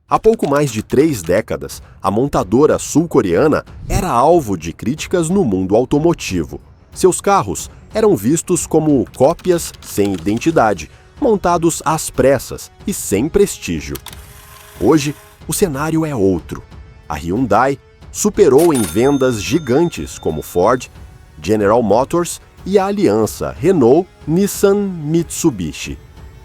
Há pouco mais de 3 décadas, a montadora sul-coreana era alvo de críticas no mundo automotivo. Seus carros eram vistos como cópias sem identidade, montados às pressas e sem prestígio. Hoje, o cenário é outro. A Hyundai superou em vendas gigantes como Ford, General Motors e a aliança Renault-Nissan-Mitsubishi.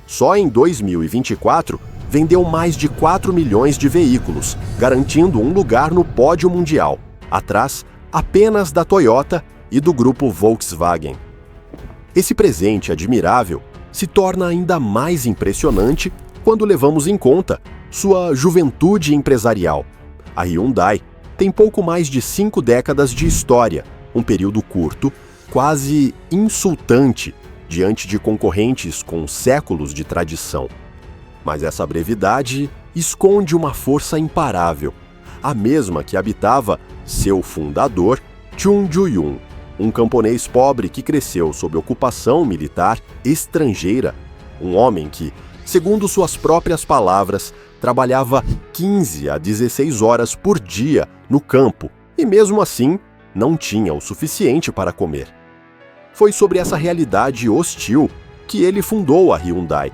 Só em 2024, vendeu mais de 4 milhões de veículos, garantindo um lugar no pódio mundial, atrás apenas da Toyota e do grupo Volkswagen. Esse presente admirável se torna ainda mais impressionante quando levamos em conta sua juventude empresarial. A Hyundai tem pouco mais de 5 décadas de história, um período curto, quase insultante, diante de concorrentes com séculos de tradição. Mas essa brevidade esconde uma força imparável, a mesma que habitava seu fundador, Chung Ju-yoon, um camponês pobre que cresceu sob ocupação militar estrangeira, um homem que, segundo suas próprias palavras, trabalhava 15 a 16 horas por dia no campo e, mesmo assim, não tinha o suficiente para comer. Foi sobre essa realidade hostil que ele fundou a Hyundai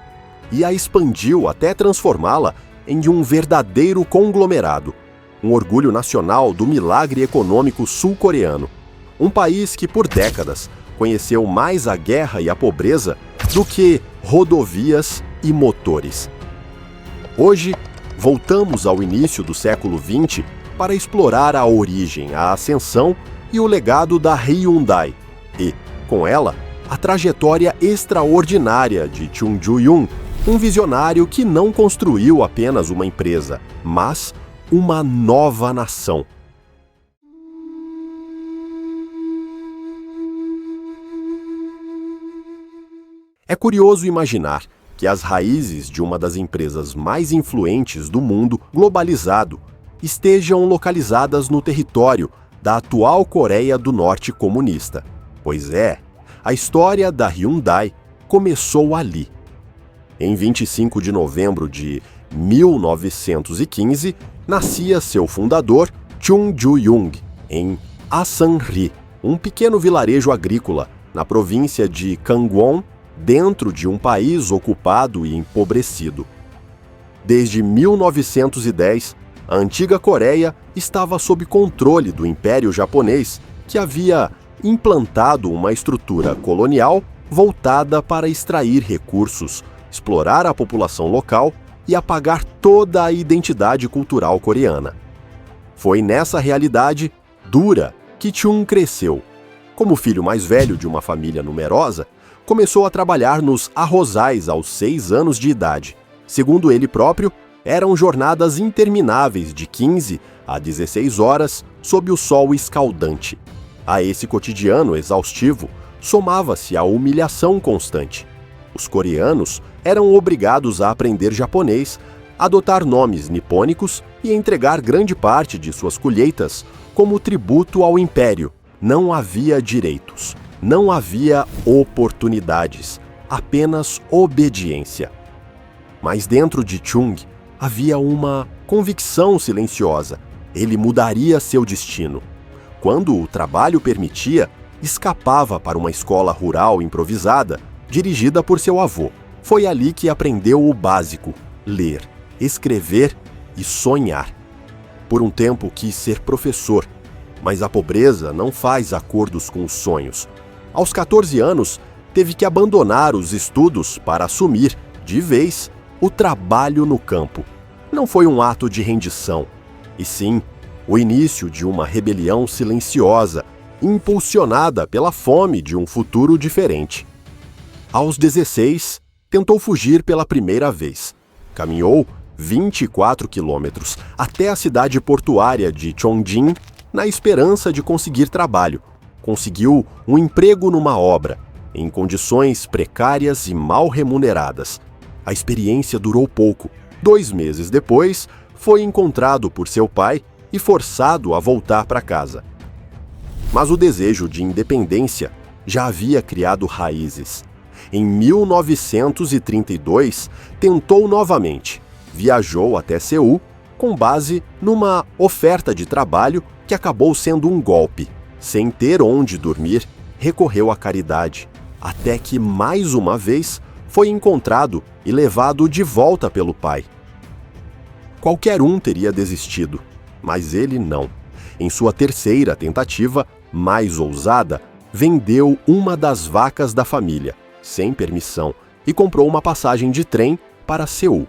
e a expandiu até transformá-la em um verdadeiro conglomerado, um orgulho nacional do milagre econômico sul-coreano, um país que por décadas conheceu mais a guerra e a pobreza do que rodovias e motores. Hoje, voltamos ao início do século XX para explorar a origem, a ascensão e o legado da Hyundai e, com ela, a trajetória extraordinária de Chung Ju-yoon, um visionário que não construiu apenas uma empresa, mas uma nova nação. É curioso imaginar que as raízes de uma das empresas mais influentes do mundo globalizado estejam localizadas no território da atual Coreia do Norte comunista. Pois é, a história da Hyundai começou ali. Em 25 de novembro de 1915, nascia seu fundador, Chung Ju-yoon, em Asan-ri, um pequeno vilarejo agrícola na província de Gangwon, dentro de um país ocupado e empobrecido. Desde 1910, a antiga Coreia estava sob controle do Império Japonês, que havia implantado uma estrutura colonial voltada para extrair recursos, explorar a população local e apagar toda a identidade cultural coreana. Foi nessa realidade dura que Chung cresceu. Como filho mais velho de uma família numerosa, começou a trabalhar nos arrozais aos 6 anos de idade. Segundo ele próprio, eram jornadas intermináveis de 15 a 16 horas sob o sol escaldante. A esse cotidiano exaustivo somava-se a humilhação constante. Os coreanos eram obrigados a aprender japonês, adotar nomes nipônicos e entregar grande parte de suas colheitas como tributo ao império. Não havia direitos, não havia oportunidades, apenas obediência. Mas dentro de Chung havia uma convicção silenciosa. Ele mudaria seu destino. Quando o trabalho permitia, escapava para uma escola rural improvisada, dirigida por seu avô. Foi ali que aprendeu o básico: ler, escrever e sonhar. Por um tempo quis ser professor, mas a pobreza não faz acordos com os sonhos. Aos 14 anos, teve que abandonar os estudos para assumir, de vez, o trabalho no campo. Não foi um ato de rendição, e sim o início de uma rebelião silenciosa, impulsionada pela fome de um futuro diferente. Aos 16, tentou fugir pela primeira vez. Caminhou 24 quilômetros até a cidade portuária de Chongjin na esperança de conseguir trabalho. Conseguiu um emprego numa obra, em condições precárias e mal remuneradas. A experiência durou pouco. 2 meses depois, foi encontrado por seu pai e forçado a voltar para casa. Mas o desejo de independência já havia criado raízes. Em 1932, tentou novamente. Viajou até Seul com base numa oferta de trabalho que acabou sendo um golpe. Sem ter onde dormir, recorreu à caridade, até que mais uma vez foi encontrado e levado de volta pelo pai. Qualquer um teria desistido, mas ele não. Em sua terceira tentativa, mais ousada, vendeu uma das vacas da família, sem permissão, e comprou uma passagem de trem para Seul.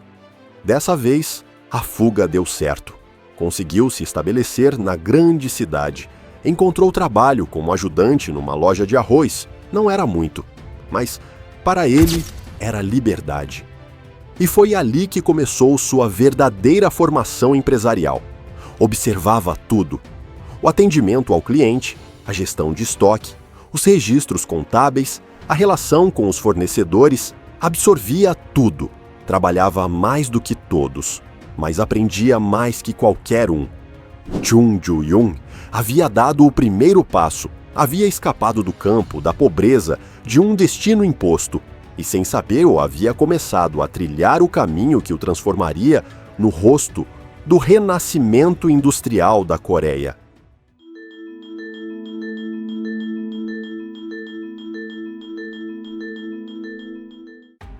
Dessa vez, a fuga deu certo. Conseguiu se estabelecer na grande cidade. Encontrou trabalho como ajudante numa loja de arroz. Não era muito, mas para ele era liberdade. E foi ali que começou sua verdadeira formação empresarial. Observava tudo: o atendimento ao cliente, a gestão de estoque, os registros contábeis, a relação com os fornecedores, absorvia tudo. Trabalhava mais do que todos, mas aprendia mais que qualquer um. Chung Ju-young havia dado o primeiro passo, havia escapado do campo, da pobreza, de um destino imposto, e sem saber havia começado a trilhar o caminho que o transformaria no rosto do renascimento industrial da Coreia.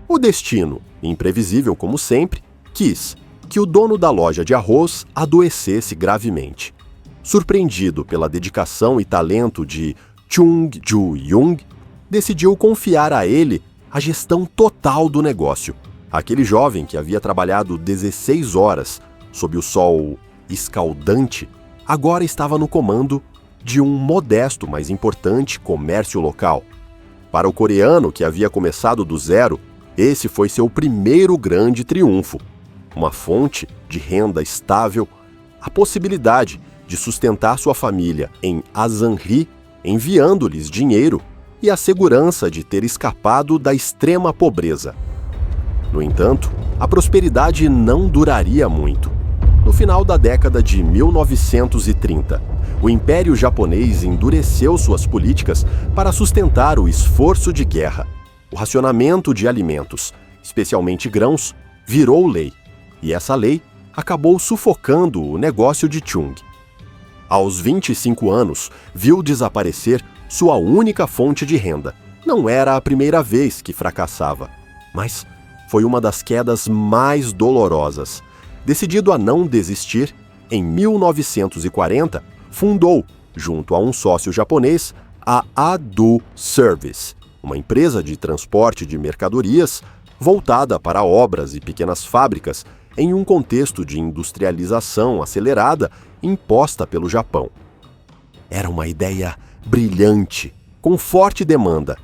O destino, imprevisível como sempre, quis que o dono da loja de arroz adoecesse gravemente. Surpreendido pela dedicação e talento de Chung Ju-young, decidiu confiar a ele a gestão total do negócio. Aquele jovem que havia trabalhado 16 horas sob o sol escaldante, agora estava no comando de um modesto, mas importante comércio local. Para o coreano que havia começado do zero, esse foi seu primeiro grande triunfo. Uma fonte de renda estável, a possibilidade de sustentar sua família em Asan-ri, enviando-lhes dinheiro, e a segurança de ter escapado da extrema pobreza. No entanto, a prosperidade não duraria muito. No final da década de 1930, o Império Japonês endureceu suas políticas para sustentar o esforço de guerra. O racionamento de alimentos, especialmente grãos, virou lei, e essa lei acabou sufocando o negócio de Chung. Aos 25 anos, viu desaparecer sua única fonte de renda. Não era a primeira vez que fracassava, mas foi uma das quedas mais dolorosas. Decidido a não desistir, em 1940, fundou, junto a um sócio japonês, a Ado Service, uma empresa de transporte de mercadorias voltada para obras e pequenas fábricas em um contexto de industrialização acelerada imposta pelo Japão. Era uma ideia brilhante, com forte demanda,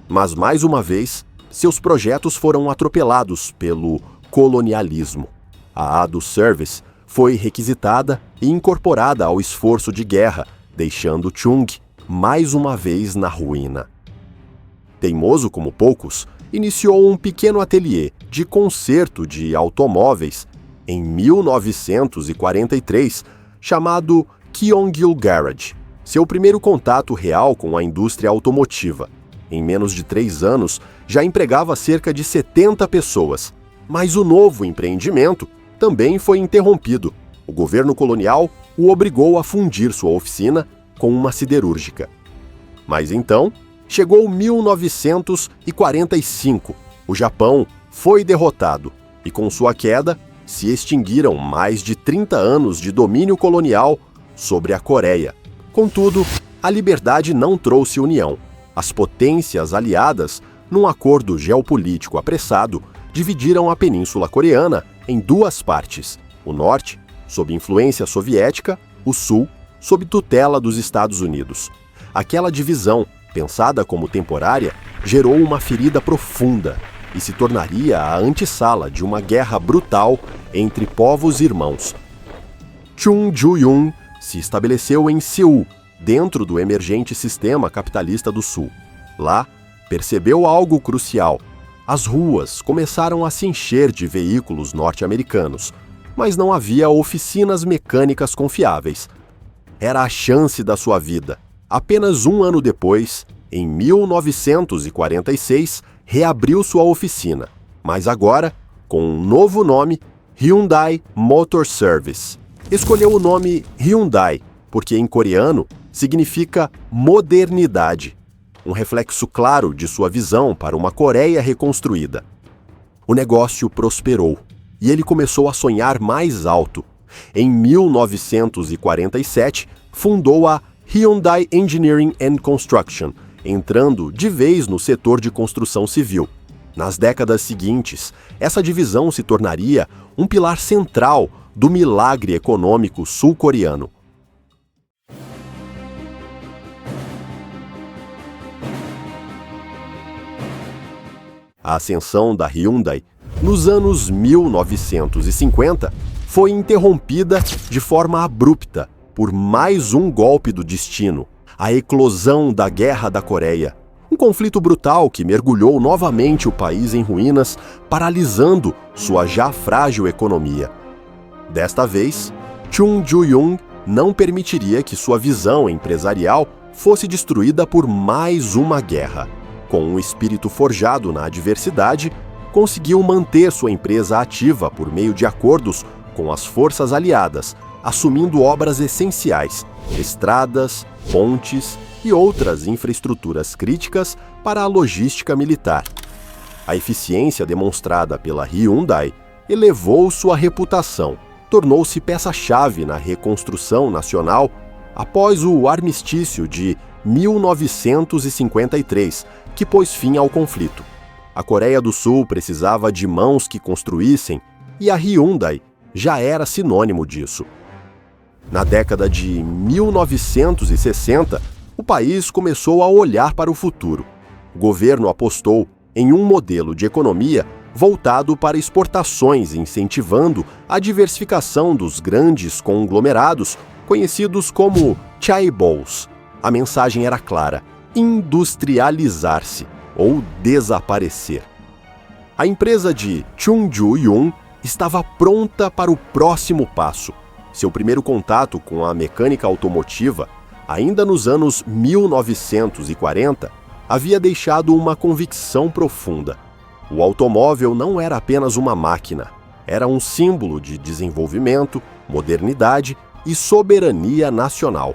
mas mais uma vez, seus projetos foram atropelados pelo colonialismo. A Ado Service foi requisitada e incorporada ao esforço de guerra, deixando Chung mais uma vez na ruína. Teimoso como poucos, iniciou um pequeno ateliê de conserto de automóveis em 1943, chamado Kyongil Garage, seu primeiro contato real com a indústria automotiva. Em menos de 3 anos, já empregava cerca de 70 pessoas. Mas o novo empreendimento também foi interrompido. O governo colonial o obrigou a fundir sua oficina com uma siderúrgica. Mas então, chegou 1945. O Japão foi derrotado e, com sua queda, se extinguiram mais de 30 anos de domínio colonial sobre a Coreia. Contudo, a liberdade não trouxe união. As potências aliadas, num acordo geopolítico apressado, dividiram a Península Coreana em 2 partes: o norte, sob influência soviética, o sul, sob tutela dos Estados Unidos. Aquela divisão, pensada como temporária, gerou uma ferida profunda e se tornaria a antessala de uma guerra brutal entre povos irmãos. Chung Ju-young se estabeleceu em Seul, dentro do emergente sistema capitalista do Sul. Lá, percebeu algo crucial. As ruas começaram a se encher de veículos norte-americanos, mas não havia oficinas mecânicas confiáveis. Era a chance da sua vida. Apenas 1 ano depois, em 1946, reabriu sua oficina, mas agora com um novo nome, Hyundai Motor Service. Escolheu o nome Hyundai porque em coreano significa modernidade, um reflexo claro de sua visão para uma Coreia reconstruída. O negócio prosperou e ele começou a sonhar mais alto. Em 1947, fundou a Hyundai Engineering and Construction, entrando de vez no setor de construção civil. Nas décadas seguintes, essa divisão se tornaria um pilar central do milagre econômico sul-coreano. A ascensão da Hyundai nos anos 1950 foi interrompida de forma abrupta por mais um golpe do destino, a eclosão da Guerra da Coreia. Um conflito brutal que mergulhou novamente o país em ruínas, paralisando sua já frágil economia. Desta vez, Chung Ju-young não permitiria que sua visão empresarial fosse destruída por mais uma guerra. Com um espírito forjado na adversidade, conseguiu manter sua empresa ativa por meio de acordos com as forças aliadas, assumindo obras essenciais, estradas, pontes e outras infraestruturas críticas para a logística militar. A eficiência demonstrada pela Hyundai elevou sua reputação, tornou-se peça-chave na reconstrução nacional após o armistício de 1953, que pôs fim ao conflito. A Coreia do Sul precisava de mãos que construíssem e a Hyundai já era sinônimo disso. Na década de 1960, o país começou a olhar para o futuro. O governo apostou em um modelo de economia voltado para exportações, incentivando a diversificação dos grandes conglomerados, conhecidos como chaebols. A mensagem era clara: industrializar-se ou desaparecer. A empresa de Chung Ju-young estava pronta para o próximo passo. Seu primeiro contato com a mecânica automotiva, ainda nos anos 1940, havia deixado uma convicção profunda. O automóvel não era apenas uma máquina, era um símbolo de desenvolvimento, modernidade e soberania nacional.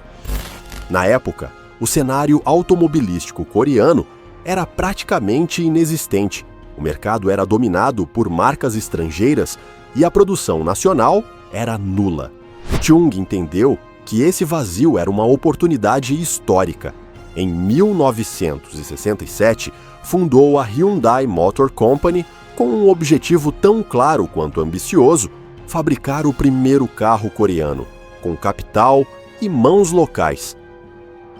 Na época, o cenário automobilístico coreano era praticamente inexistente. O mercado era dominado por marcas estrangeiras e a produção nacional era nula. Chung entendeu que esse vazio era uma oportunidade histórica. Em 1967, fundou a Hyundai Motor Company com um objetivo tão claro quanto ambicioso: fabricar o primeiro carro coreano, com capital e mãos locais.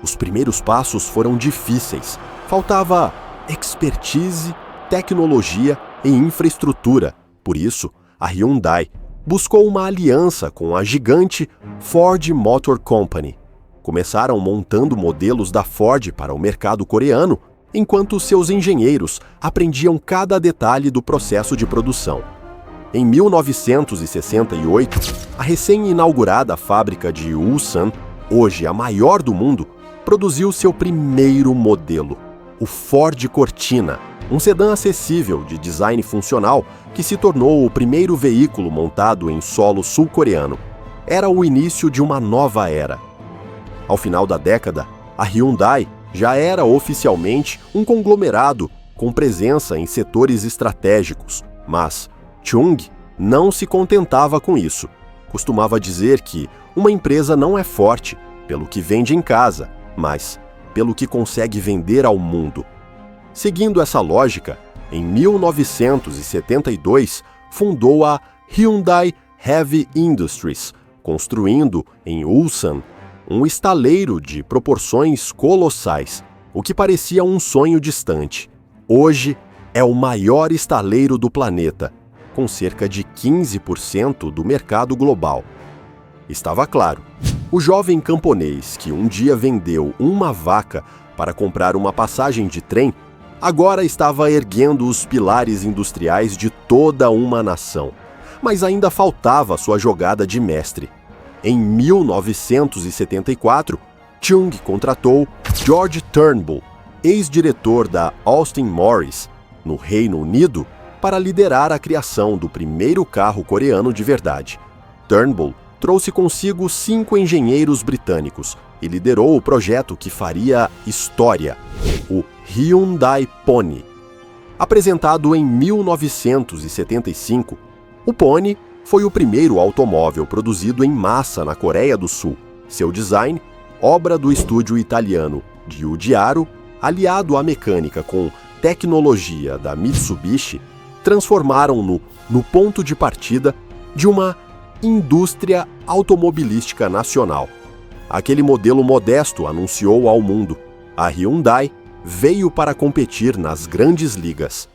Os primeiros passos foram difíceis. Faltava expertise, tecnologia e infraestrutura. Por isso, a Hyundai buscou uma aliança com a gigante Ford Motor Company. Começaram montando modelos da Ford para o mercado coreano, enquanto seus engenheiros aprendiam cada detalhe do processo de produção. Em 1968, a recém-inaugurada fábrica de Ulsan, hoje a maior do mundo, produziu seu primeiro modelo, o Ford Cortina, um sedã acessível de design funcional que se tornou o primeiro veículo montado em solo sul-coreano. Era o início de uma nova era. Ao final da década, a Hyundai já era oficialmente um conglomerado com presença em setores estratégicos, mas Chung não se contentava com isso. Costumava dizer que uma empresa não é forte pelo que vende em casa, mas pelo que consegue vender ao mundo. Seguindo essa lógica, em 1972, fundou a Hyundai Heavy Industries, construindo em Ulsan um estaleiro de proporções colossais, o que parecia um sonho distante. Hoje é o maior estaleiro do planeta, com cerca de 15% do mercado global. Estava claro, o jovem camponês que um dia vendeu uma vaca para comprar uma passagem de trem, agora estava erguendo os pilares industriais de toda uma nação. Mas ainda faltava sua jogada de mestre. Em 1974, Chung contratou George Turnbull, ex-diretor da Austin Morris, no Reino Unido, para liderar a criação do primeiro carro coreano de verdade. Turnbull trouxe consigo 5 engenheiros britânicos e liderou o projeto que faria história, o Hyundai Pony. Apresentado em 1975, o Pony foi o primeiro automóvel produzido em massa na Coreia do Sul. Seu design, obra do estúdio italiano Giugiaro, aliado à mecânica com tecnologia da Mitsubishi, transformaram-no no ponto de partida de uma indústria automobilística nacional. Aquele modelo modesto anunciou ao mundo: a Hyundai veio para competir nas grandes ligas.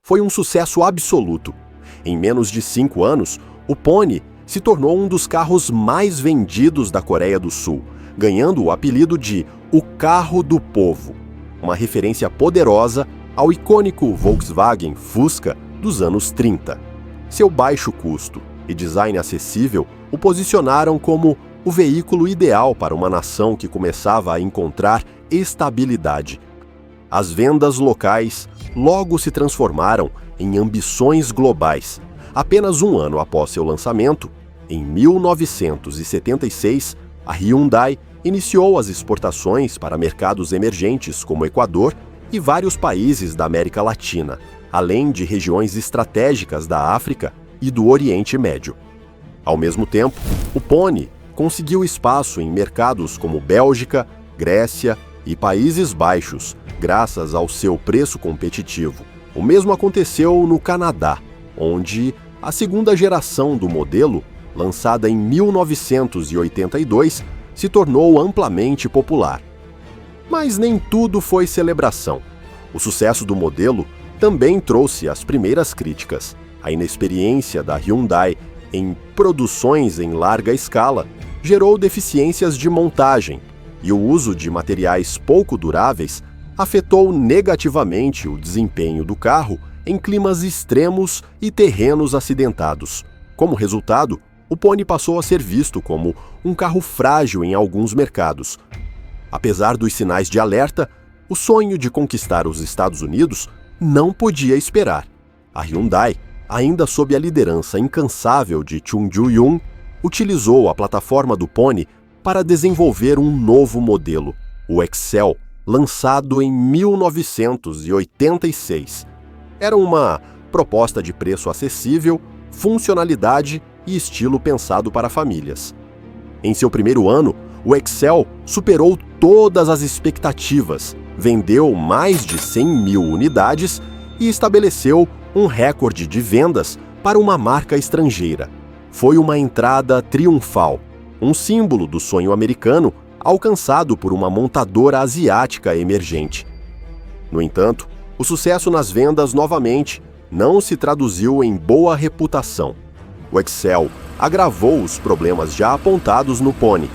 Foi um sucesso absoluto. Em menos de 5 anos, o Pony se tornou um dos carros mais vendidos da Coreia do Sul, ganhando o apelido de o carro do povo, uma referência poderosa ao icônico Volkswagen Fusca dos anos 30. Seu baixo custo e design acessível o posicionaram como o veículo ideal para uma nação que começava a encontrar estabilidade. As vendas locais logo se transformaram em ambições globais. Apenas um ano após seu lançamento, em 1976, a Hyundai iniciou as exportações para mercados emergentes como Equador e vários países da América Latina, além de regiões estratégicas da África e do Oriente Médio. Ao mesmo tempo, o Pony conseguiu espaço em mercados como Bélgica, Grécia e Países Baixos, graças ao seu preço competitivo. O mesmo aconteceu no Canadá, onde a segunda geração do modelo, lançada em 1982, se tornou amplamente popular. Mas nem tudo foi celebração. O sucesso do modelo também trouxe as primeiras críticas. A inexperiência da Hyundai em produções em larga escala gerou deficiências de montagem, e o uso de materiais pouco duráveis afetou negativamente o desempenho do carro em climas extremos e terrenos acidentados. Como resultado, o Pony passou a ser visto como um carro frágil em alguns mercados. Apesar dos sinais de alerta, o sonho de conquistar os Estados Unidos não podia esperar. A Hyundai, ainda sob a liderança incansável de Chung Ju-young, utilizou a plataforma do Pony para desenvolver um novo modelo, o Excel, lançado em 1986. Era uma proposta de preço acessível, funcionalidade e estilo pensado para famílias. Em seu primeiro ano, o Excel superou todas as expectativas, vendeu mais de 100.000 unidades e estabeleceu um recorde de vendas para uma marca estrangeira. Foi uma entrada triunfal, um símbolo do sonho americano alcançado por uma montadora asiática emergente. No entanto, o sucesso nas vendas novamente não se traduziu em boa reputação. O Excel agravou os problemas já apontados no Pony,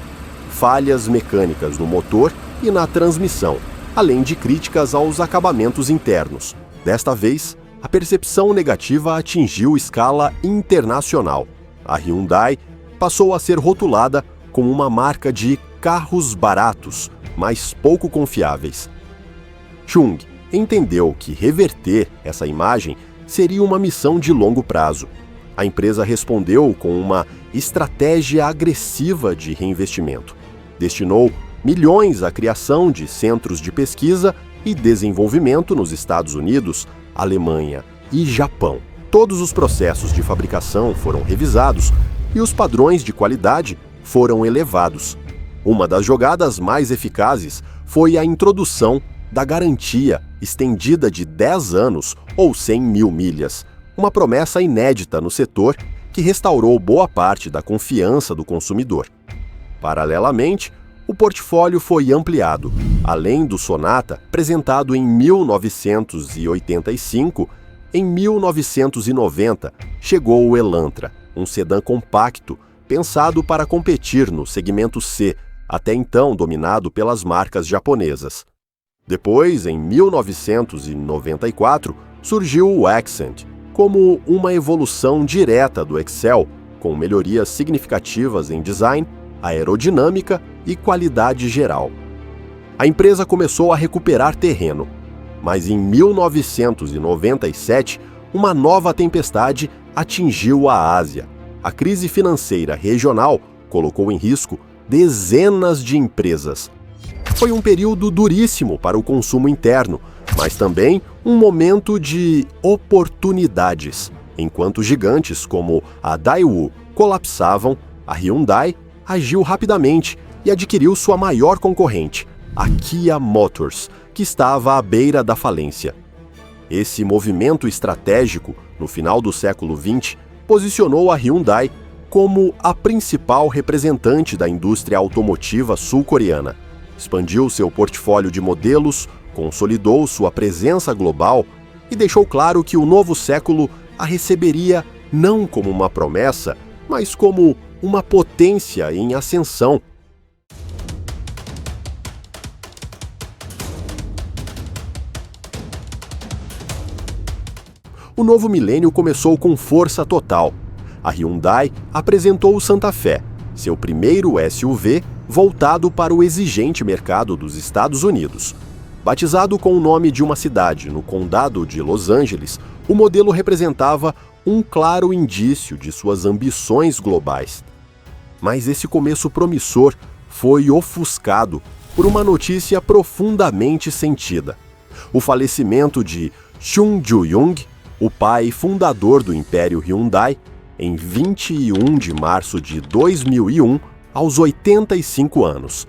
falhas mecânicas no motor e na transmissão, além de críticas aos acabamentos internos. Desta vez, a percepção negativa atingiu escala internacional. A Hyundai passou a ser rotulada como uma marca de carros baratos, mas pouco confiáveis. Chung entendeu que reverter essa imagem seria uma missão de longo prazo. A empresa respondeu com uma estratégia agressiva de reinvestimento. Destinou milhões à criação de centros de pesquisa e desenvolvimento nos Estados Unidos, Alemanha e Japão. Todos os processos de fabricação foram revisados e os padrões de qualidade foram elevados. Uma das jogadas mais eficazes foi a introdução da garantia estendida de 10 anos ou 100.000 milhas, uma promessa inédita no setor que restaurou boa parte da confiança do consumidor. Paralelamente, o portfólio foi ampliado. Além do Sonata, apresentado em 1985, em 1990 chegou o Elantra, um sedã compacto pensado para competir no segmento C, até então dominado pelas marcas japonesas. Depois, em 1994, surgiu o Accent, como uma evolução direta do Excel, com melhorias significativas em design, aerodinâmica e qualidade geral. A empresa começou a recuperar terreno, mas em 1997, uma nova tempestade atingiu a Ásia. A crise financeira regional colocou em risco dezenas de empresas. Foi um período duríssimo para o consumo interno, mas também um momento de oportunidades. Enquanto gigantes como a Daewoo colapsavam, a Hyundai agiu rapidamente e adquiriu sua maior concorrente, a Kia Motors, que estava à beira da falência. Esse movimento estratégico, no final do século XX, posicionou a Hyundai como a principal representante da indústria automotiva sul-coreana. Expandiu seu portfólio de modelos, consolidou sua presença global e deixou claro que o novo século a receberia não como uma promessa, mas como uma potência em ascensão. O novo milênio começou com força total. A Hyundai apresentou o Santa Fe, seu primeiro SUV voltado para o exigente mercado dos Estados Unidos. Batizado com o nome de uma cidade no condado de Los Angeles, o modelo representava um claro indício de suas ambições globais. Mas esse começo promissor foi ofuscado por uma notícia profundamente sentida: o falecimento de Chung Ju-young, o pai fundador do Império Hyundai, em 21 de março de 2001, aos 85 anos.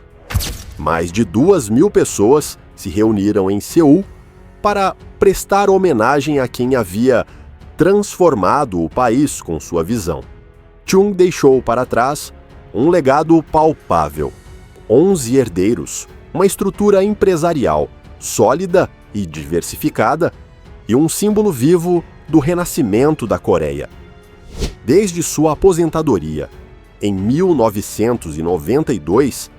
Mais de 2.000 pessoas se reuniram em Seul para prestar homenagem a quem havia transformado o país com sua visão. Chung deixou para trás um legado palpável, 11 herdeiros, uma estrutura empresarial sólida e diversificada e um símbolo vivo do renascimento da Coreia. Desde sua aposentadoria, em 1992,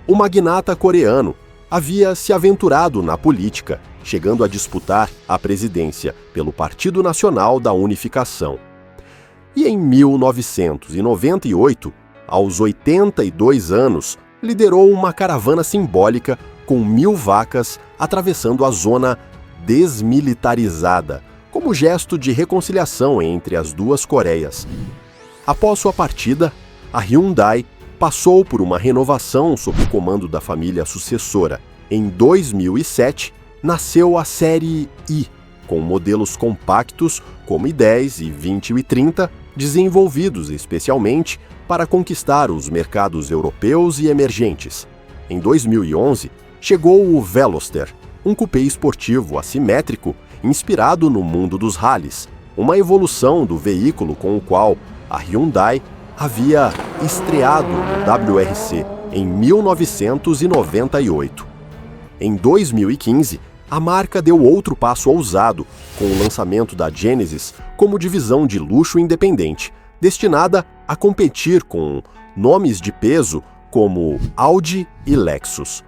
o magnata coreano havia se aventurado na política, chegando a disputar a presidência pelo Partido Nacional da Unificação. E em 1998, aos 82 anos, liderou uma caravana simbólica com 1.000 vacas atravessando a zona desmilitarizada, como gesto de reconciliação entre as duas Coreias. Após sua partida, a Hyundai passou por uma renovação sob o comando da família sucessora. Em 2007, nasceu a série I, com modelos compactos como i10 e 20 e 30, desenvolvidos especialmente para conquistar os mercados europeus e emergentes. Em 2011, chegou o Veloster, um cupê esportivo assimétrico inspirado no mundo dos rallies, uma evolução do veículo com o qual a Hyundai havia estreado no WRC em 1998. Em 2015, a marca deu outro passo ousado com o lançamento da Genesis como divisão de luxo independente, destinada a competir com nomes de peso como Audi e Lexus.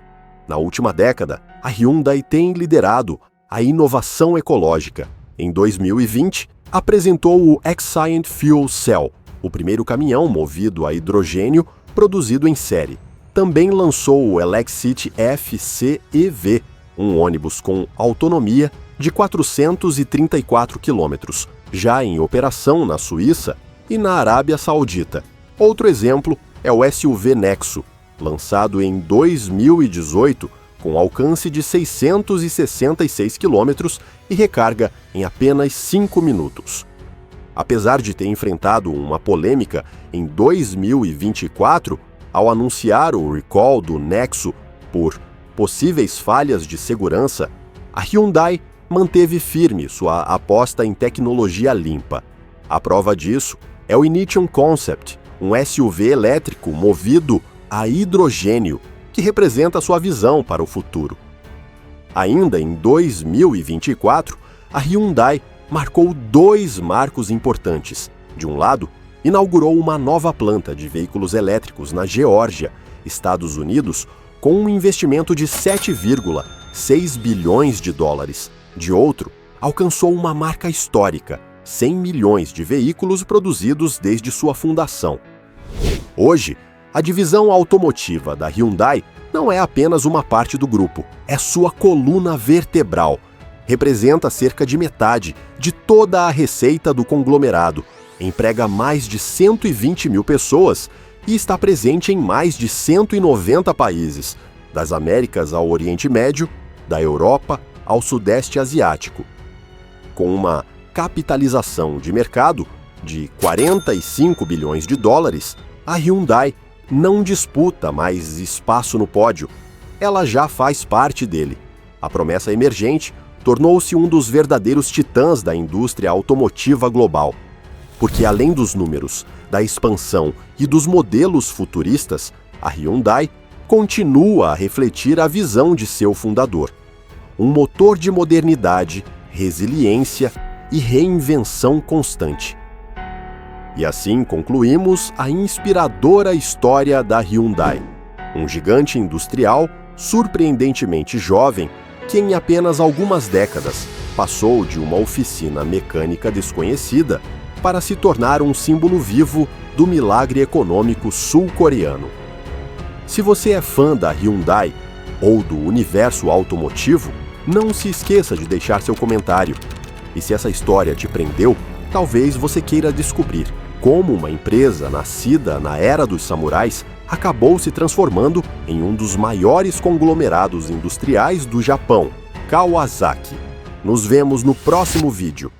Na última década, a Hyundai tem liderado a inovação ecológica. Em 2020, apresentou o Xcient Fuel Cell, o primeiro caminhão movido a hidrogênio produzido em série. Também lançou o Elexcity FCEV, um ônibus com autonomia de 434 km, já em operação na Suíça e na Arábia Saudita. Outro exemplo é o SUV Nexo, lançado em 2018, com alcance de 666 km e recarga em apenas 5 minutos. Apesar de ter enfrentado uma polêmica em 2024, ao anunciar o recall do Nexo por possíveis falhas de segurança, a Hyundai manteve firme sua aposta em tecnologia limpa. A prova disso é o Ignition Concept, um SUV elétrico movido a hidrogênio, que representa sua visão para o futuro. Ainda em 2024, a Hyundai marcou 2 marcos importantes. De um lado, inaugurou uma nova planta de veículos elétricos na Geórgia, Estados Unidos, com um investimento de 7,6 bilhões de dólares. De outro, alcançou uma marca histórica, 100 milhões de veículos produzidos desde sua fundação. Hoje, A divisão automotiva da Hyundai não é apenas uma parte do grupo, é sua coluna vertebral. Representa cerca de metade de toda a receita do conglomerado, emprega mais de 120 mil pessoas e está presente em mais de 190 países, das Américas ao Oriente Médio, da Europa ao Sudeste Asiático. Com uma capitalização de mercado de 45 bilhões de dólares, a Hyundai não disputa mais espaço no pódio, ela já faz parte dele. A promessa emergente tornou-se um dos verdadeiros titãs da indústria automotiva global. Porque além dos números, da expansão e dos modelos futuristas, a Hyundai continua a refletir a visão de seu fundador. Um motor de modernidade, resiliência e reinvenção constante. E assim concluímos a inspiradora história da Hyundai, um gigante industrial surpreendentemente jovem que em apenas algumas décadas passou de uma oficina mecânica desconhecida para se tornar um símbolo vivo do milagre econômico sul-coreano. Se você é fã da Hyundai ou do universo automotivo, não se esqueça de deixar seu comentário. E se essa história te prendeu, talvez você queira descobrir como uma empresa nascida na Era dos Samurais acabou se transformando em um dos maiores conglomerados industriais do Japão, Kawasaki. Nos vemos no próximo vídeo.